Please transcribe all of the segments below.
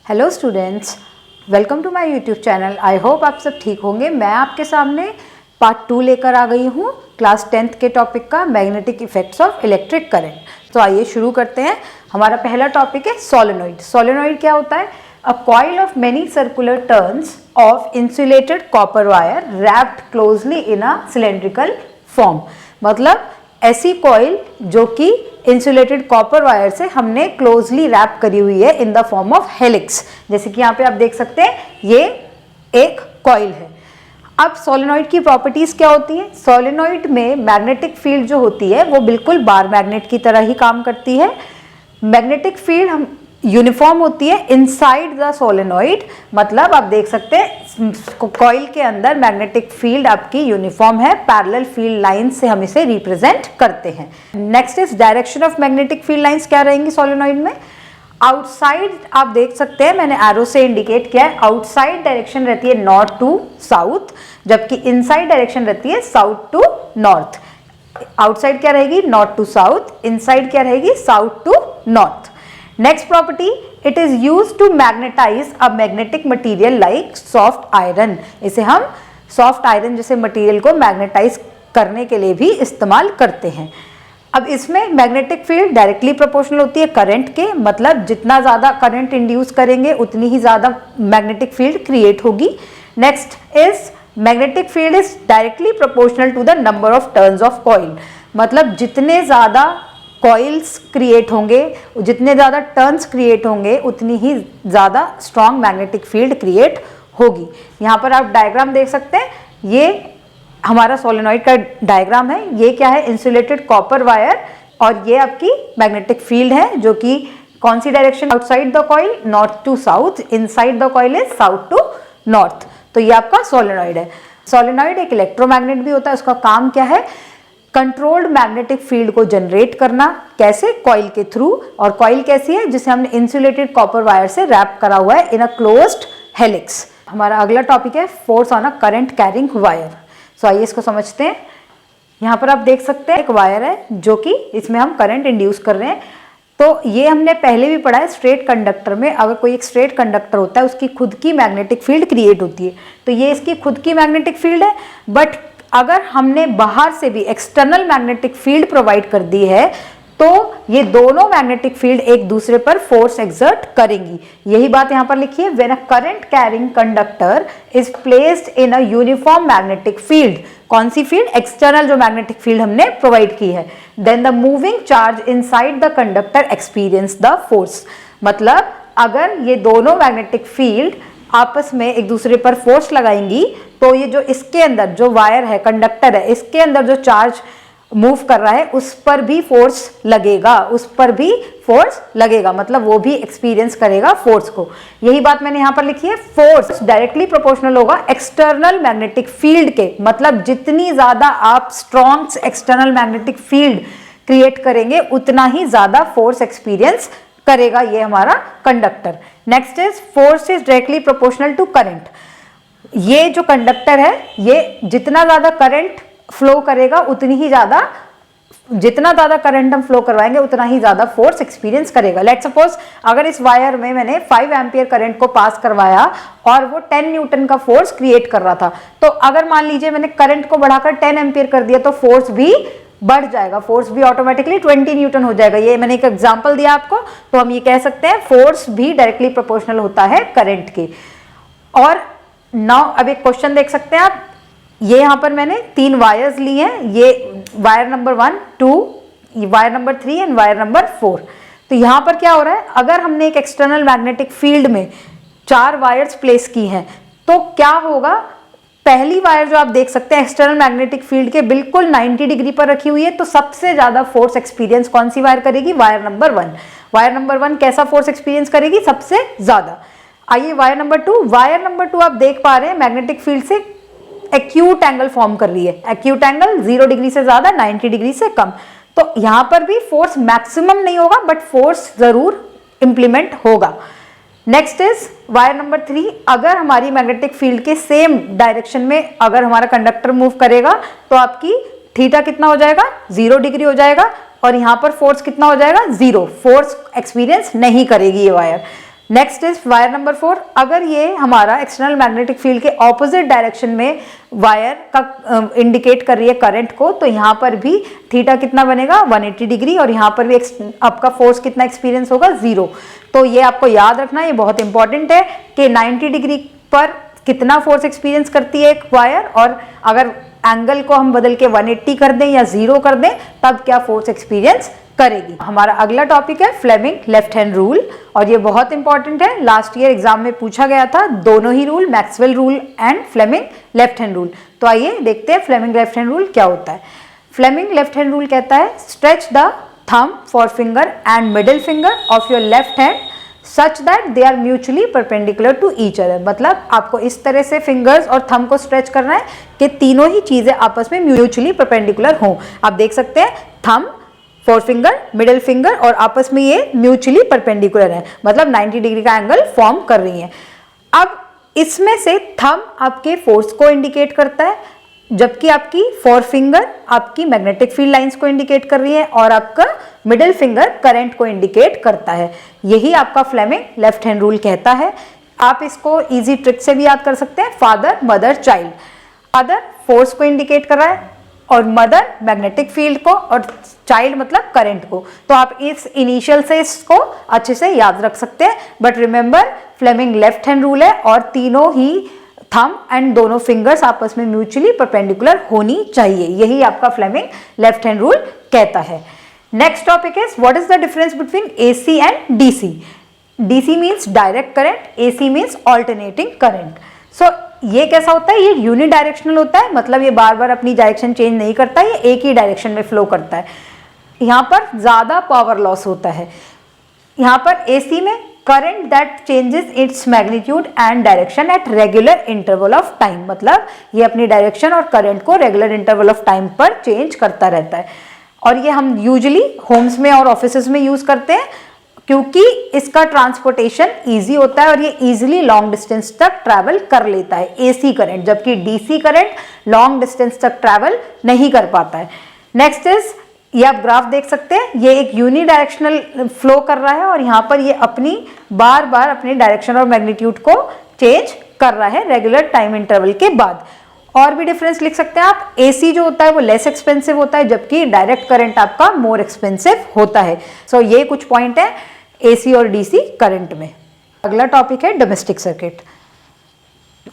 Hello students, welcome to my YouTube channel. I hope आप सब ठीक होंगे। मैं आपके सामने पार्ट 2 लेकर आ गई हूँ क्लास 10th के टॉपिक का, magnetic effects of electric current. तो आइए शुरू करते हैं। हमारा पहला टॉपिक है सोलेनॉइड। सोलेनॉइड क्या होता है? A coil of many circular turns of insulated copper wire wrapped closely in a cylindrical form. मतलब ऐसी कॉइल जो कि इंसुलेटेड कॉपर वायर से हमने क्लोजली रैप करी हुई है in the form of helix. जैसे कि यहाँ पे आप देख सकते हैं, ये एक कॉइल है। अब सोलेनॉइड की प्रॉपर्टीज क्या होती है? सोलेनॉइड में मैग्नेटिक फील्ड जो होती है वो बिल्कुल बार मैग्नेट की तरह ही काम करती है। मैग्नेटिक फील्ड हम यूनिफॉर्म होती है इनसाइड द सोलेनॉइड। मतलब आप देख सकते हैं कॉइल के अंदर मैग्नेटिक फील्ड आपकी यूनिफॉर्म है। पैरेलल फील्ड लाइन से हम इसे रिप्रेजेंट करते हैं। Next is direction of magnetic field lines क्या रहेंगी सोलेनॉइड में? आउटसाइड आप देख सकते हैं, मैंने एरो से इंडिकेट किया है। आउटसाइड डायरेक्शन रहती है नॉर्थ टू साउथ, जबकि इनसाइड डायरेक्शन रहती है साउथ टू नॉर्थ। आउटसाइड क्या रहेगी? North to south. इनसाइड क्या रहेगी? South to north. Next property, it is used to magnetise a magnetic material like soft iron. इसे हम सॉफ्ट आयरन जैसे मटेरियल को मैग्नेटाइज करने के लिए भी इस्तेमाल करते हैं। अब इसमें मैग्नेटिक फील्ड डायरेक्टली प्रोपोर्शनल होती है करंट के। मतलब जितना ज़्यादा करंट इंड्यूस करेंगे उतनी ही ज़्यादा मैग्नेटिक फील्ड क्रिएट होगी। Next is magnetic field is directly proportional to the number of turns of coil. मतलब जितने ज़्यादा कॉइल्स क्रिएट होंगे, जितने ज़्यादा टर्न्स क्रिएट होंगे, उतनी ही ज़्यादा स्ट्रॉन्ग मैग्नेटिक फील्ड क्रिएट होगी। यहाँ पर आप डायग्राम देख सकते हैं, ये हमारा सोलेनॉइड का डायग्राम है। ये क्या है? इंसुलेटेड कॉपर वायर, और ये आपकी मैग्नेटिक फील्ड है जो कि कौन सी direction? Outside the coil north to south, inside the coil is south to north. तो ये आपका सोलेनॉइड है। सोलेनॉइड एक इलेक्ट्रोमैग्नेट भी होता है। उसका काम क्या है? कंट्रोल्ड मैग्नेटिक फील्ड को जनरेट करना। कैसे? कॉइल के थ्रू। और कॉइल कैसी है? जिसे हमने इंसुलेटेड कॉपर वायर से रैप करा हुआ है इन अ क्लोज्ड हेलिक्स। हमारा अगला टॉपिक है force on a current carrying wire. So आइए इसको समझते हैं। यहाँ पर आप देख सकते हैं एक वायर है जो कि इसमें हम करंट इंड्यूस कर रहे हैं। तो ये हमने पहले भी पढ़ा है, स्ट्रेट कंडक्टर में अगर कोई एक स्ट्रेट कंडक्टर होता है उसकी खुद की मैग्नेटिक फील्ड क्रिएट होती है। तो ये इसकी खुद की मैग्नेटिक फील्ड है। बट अगर हमने बाहर से भी एक्सटर्नल मैग्नेटिक फील्ड प्रोवाइड कर दी है तो ये दोनों मैग्नेटिक फील्ड एक दूसरे पर फोर्स एक्सर्ट करेंगी। यही बात यहाँ पर लिखी है, when a current carrying conductor is placed in a uniform magnetic field. कौन सी फील्ड? एक्सटर्नल जो मैग्नेटिक फील्ड हमने प्रोवाइड की है। Then the moving charge inside the conductor experience the force. मतलब अगर ये दोनों मैग्नेटिक फील्ड आपस में एक दूसरे पर फोर्स लगाएंगी तो ये जो इसके अंदर जो वायर है, कंडक्टर है, इसके अंदर जो चार्ज मूव कर रहा है उस पर भी फोर्स लगेगा, उस पर भी फोर्स लगेगा। मतलब वो भी एक्सपीरियंस करेगा फोर्स को। यही बात मैंने यहाँ पर लिखी है। फोर्स डायरेक्टली प्रोपोर्शनल होगा एक्सटर्नल मैग्नेटिक फील्ड के। मतलब जितनी ज्यादा आप strong external magnetic field create करेंगे उतना ही ज्यादा फोर्स एक्सपीरियंस करेगा ये हमारा conductor. Next is force is directly proportional to current. ये जो कंडक्टर है ये जितना ज्यादा करंट फ्लो करेगा उतनी ही ज्यादा, जितना ज्यादा करंट हम फ्लो करवाएंगे उतना ही ज्यादा फोर्स एक्सपीरियंस करेगा। लेट सपोज अगर इस वायर में मैंने 5 एम्पियर करंट को पास करवाया और वो 10 न्यूटन का फोर्स क्रिएट कर रहा था, तो अगर मान लीजिए मैंने करंट को बढ़ाकर 10 एम्पियर कर दिया तो फोर्स भी बढ़ जाएगा। फोर्स भी ऑटोमेटिकली 20 न्यूटन हो जाएगा। ये मैंने एक एग्जांपल दिया आपको, तो हम ये कह सकते हैं फोर्स भी डायरेक्टली प्रोपोर्शनल होता है करंट के। और नाउ अब एक क्वेश्चन देख सकते हैं आप। ये यहाँ पर मैंने 3 वायर्स ली हैं, ये wire number 1, 2, wire number 3 and wire number 4। तो यहाँ पर क्या हो रहा है? अगर हमने एक एक्सटर्नल मैग्नेटिक फील्ड में 4 वायर्स प्लेस की हैं तो क्या होगा? पहली वायर जो आप देख सकते हैं एक्सटर्नल मैग्नेटिक फील्ड के बिल्कुल 90 डिग्री पर रखी हुई है, तो सबसे ज्यादा फोर्स एक्सपीरियंस कौन सी वायर करेगी? Wire number 1। वायर नंबर 1 कैसा फोर्स एक्सपीरियंस करेगी? सबसे ज्यादा। आइए वायर नंबर 2। वायर नंबर 2 आप देख पा रहे हैं मैग्नेटिक फील्ड से एक्यूट एंगल फॉर्म कर रही है। एक्यूट एंगल 0 डिग्री से ज्यादा, 90 डिग्री से कम। तो यहां पर भी फोर्स मैक्सिमम नहीं होगा बट फोर्स जरूर इंप्लीमेंट होगा। Next is wire number 3। अगर हमारी मैग्नेटिक फील्ड के सेम डायरेक्शन में अगर हमारा कंडक्टर मूव करेगा तो आपकी थीटा कितना हो जाएगा? 0 डिग्री हो जाएगा। और यहां पर फोर्स कितना हो जाएगा? 0। फोर्स एक्सपीरियंस नहीं करेगी ये wire. Next is wire number 4। अगर ये हमारा एक्सटर्नल मैग्नेटिक फील्ड के ऑपोजिट डायरेक्शन में वायर का इंडिकेट कर रही है करंट को, तो यहाँ पर भी थीटा कितना बनेगा 180 डिग्री, और यहाँ पर भी आपका फोर्स कितना एक्सपीरियंस होगा 0। तो ये आपको याद रखना, ये बहुत इंपॉर्टेंट है कि 90 डिग्री पर कितना फोर्स एक्सपीरियंस करती है एक वायर, और अगर एंगल को हम बदल के 180 कर दें या 0 कर दें तब क्या फोर्स एक्सपीरियंस करेगी। हमारा अगला टॉपिक है फ्लेमिंग लेफ्ट हैंड रूल, और ये बहुत इंपॉर्टेंट है, लास्ट ईयर एग्जाम में पूछा गया था, दोनों ही rule, Maxwell rule and Fleming left hand rule. तो आइए देखते हैं फ्लेमिंग लेफ्ट हैंड रूल क्या होता है। फ्लेमिंग लेफ्ट हैंड रूल कहता है stretch the thumb, forefinger and middle finger of your left hand such that they are mutually perpendicular to each other. मतलब आपको इस तरह से फिंगर्स और थंब को स्ट्रेच करना है कि तीनों ही चीजें आपस में म्यूचुअली परपेंडिकुलर हों। आप देख सकते हैं thumb, four finger, middle finger और आपस में ये म्यूचुअली परपेंडिकुलर है, मतलब 90 डिग्री का एंगल फॉर्म कर रही है। अब इसमें से थंब आपके फोर्स को इंडिकेट करता है, जबकि आपकी फोर फिंगर आपकी मैग्नेटिक फील्ड लाइंस को इंडिकेट कर रही है, और आपका मिडिल फिंगर करंट को इंडिकेट करता है। यही आपका फ्लेमिंग लेफ्ट हैंड रूल कहता है। आप इसको इजी ट्रिक से भी याद कर सकते हैं, father mother child. Father force को इंडिकेट कर रहा है और मदर मैग्नेटिक फील्ड को, और चाइल्ड मतलब करंट को। तो आप इस इनिशियल से इसको अच्छे से याद रख सकते हैं। But remember Fleming left hand rule है और तीनों ही थंब एंड दोनों फिंगर्स आपस में म्यूचुअली परपेंडिकुलर होनी चाहिए। यही आपका फ्लेमिंग लेफ्ट हैंड रूल कहता है। Next topic is what is the difference between AC and DC. DC means direct current, AC means alternating current. So ये कैसा होता है, ये यूनिडायरेक्शनल होता है, मतलब ये बार बार अपनी डायरेक्शन चेंज नहीं करता, ये एक ही डायरेक्शन में फ्लो करता है। यहाँ पर ज्यादा पावर लॉस होता है। यहाँ पर एसी में current that changes its magnitude and direction at regular interval of time, मतलब ये अपनी डायरेक्शन और करंट को रेगुलर इंटरवल ऑफ टाइम पर चेंज करता रहता है। और ये हम यूजुअली होम्स में और ऑफिसेज में यूज करते हैं क्योंकि इसका ट्रांसपोर्टेशन इजी होता है और ये इजीली लॉन्ग डिस्टेंस तक ट्रैवल कर लेता है एसी करंट, जबकि डीसी करंट लॉन्ग डिस्टेंस तक ट्रैवल नहीं कर पाता है। नेक्स्ट इज, ये आप ग्राफ देख सकते हैं, ये एक यूनिडायरेक्शनल फ्लो कर रहा है और यहाँ पर ये अपनी बार बार अपने डायरेक्शन और मैग्नीट्यूड को चेंज कर रहा है रेगुलर टाइम इंटरवल के बाद। और भी डिफरेंस लिख सकते हैं आप, एसी जो होता है वो लेस एक्सपेंसिव होता है, जबकि डायरेक्ट करंट आपका मोर एक्सपेंसिव होता है। सो ये कुछ पॉइंट है एसी और डीसी करंट में। अगला टॉपिक है डोमेस्टिक सर्किट।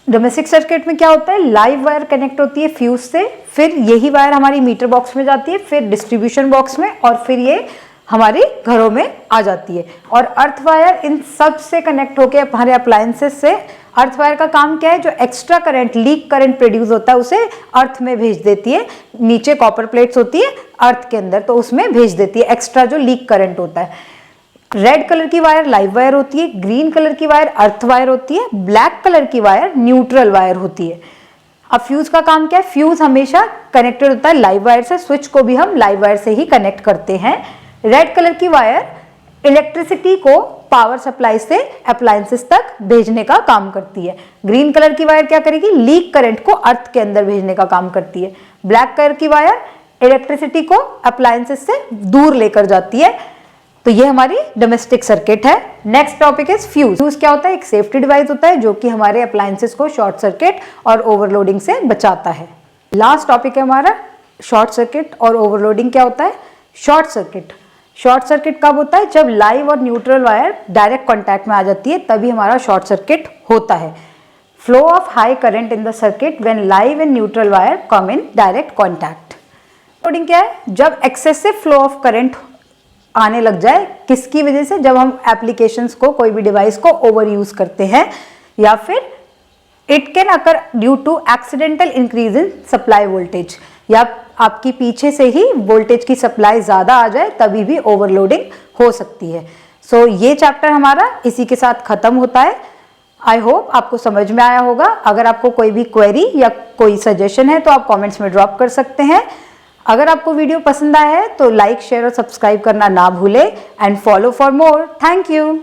डोमेस्टिक सर्किट में क्या होता है, लाइव वायर कनेक्ट होती है फ्यूज से, फिर यही वायर हमारी मीटर बॉक्स में जाती है, फिर डिस्ट्रीब्यूशन बॉक्स में, और फिर ये हमारे घरों में आ जाती है। और अर्थ वायर इन सब से कनेक्ट होकर हमारे अप्लायंसेस से, अर्थ वायर का काम क्या है, जो extra current leak current produce होता है उसे अर्थ में भेज देती है। नीचे कॉपर प्लेट्स होती है अर्थ के अंदर, तो उसमें भेज देती है एक्स्ट्रा जो लीक करंट होता है। रेड कलर की वायर लाइव वायर होती है, ग्रीन कलर की वायर अर्थ वायर होती है, ब्लैक कलर की वायर न्यूट्रल वायर होती है। अब फ्यूज का काम क्या है, फ्यूज हमेशा कनेक्टेड होता है लाइव वायर से, स्विच को भी हम लाइव वायर से ही कनेक्ट करते हैं। रेड कलर की वायर इलेक्ट्रिसिटी को पावर सप्लाई से अप्लायंसेस तक भेजने का काम करती है। ग्रीन कलर की वायर क्या करेगी, लीक करंट को अर्थ के अंदर भेजने का काम करती है। ब्लैक कलर की वायर इलेक्ट्रिसिटी को अप्लायंसेस से दूर लेकर जाती है। तो ये हमारी डोमेस्टिक सर्किट है। Next topic is fuse. Fuse क्या होता है, एक सेफ्टी डिवाइस होता है जो कि हमारे अप्लायंसेस को शॉर्ट सर्किट और ओवरलोडिंग से बचाता है। लास्ट टॉपिक है हमारा शॉर्ट सर्किट और ओवरलोडिंग क्या होता है। शॉर्ट सर्किट, शॉर्ट सर्किट कब होता है, जब लाइव और न्यूट्रल वायर डायरेक्ट कॉन्टैक्ट में आ जाती है, तभी हमारा शॉर्ट सर्किट होता है। Flow of high current in the circuit when live and neutral wire come in direct contact. Overloading क्या है, जब एक्सेसिव फ्लो ऑफ करंट आने लग जाए, किसकी वजह से, जब हम एप्लीकेशंस को, कोई भी डिवाइस को ओवर यूज करते हैं, या फिर it can occur due to accidental increase in supply voltage, या आपकी पीछे से ही वोल्टेज की सप्लाई ज्यादा आ जाए, तभी भी ओवरलोडिंग हो सकती है। सो ये चैप्टर हमारा इसी के साथ खत्म होता है। आई होप आपको समझ में आया होगा। अगर आपको कोई भी क्वेरी या कोई सजेशन है तो आप कमेंट्स में ड्रॉप कर सकते हैं। अगर आपको वीडियो पसंद आया है तो लाइक, शेयर और सब्सक्राइब करना ना भूलें and follow for more. Thank you.